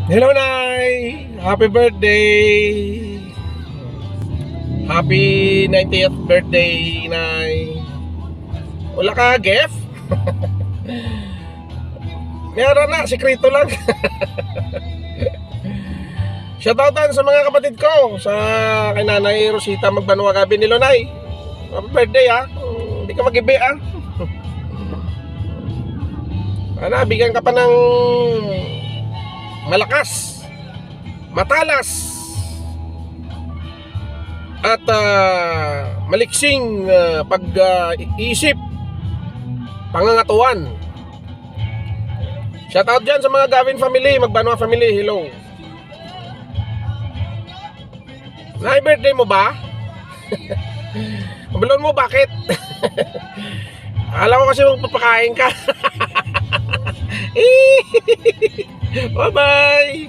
Hello, Nay! Happy birthday! Happy 90th birthday, Nay! Wala ka, Gef? Meron na, sikreto lang. Shoutoutan sa mga kapatid ko, sa kay Nanay Rosita Magbanwa Gabi ni Lonay. Happy birthday, ha? Hindi ka mag-ibi, ha? Sana, bigyan ka pa ng malakas, matalas, at maliksing pag-iisip, pangangatuan. Shoutout dyan sa mga Gavin family, Magbanwa family, hello. Nay, birthday mo ba? Mabalon mo, bakit? Alam ko kasi magpapakain ka. Bye-bye!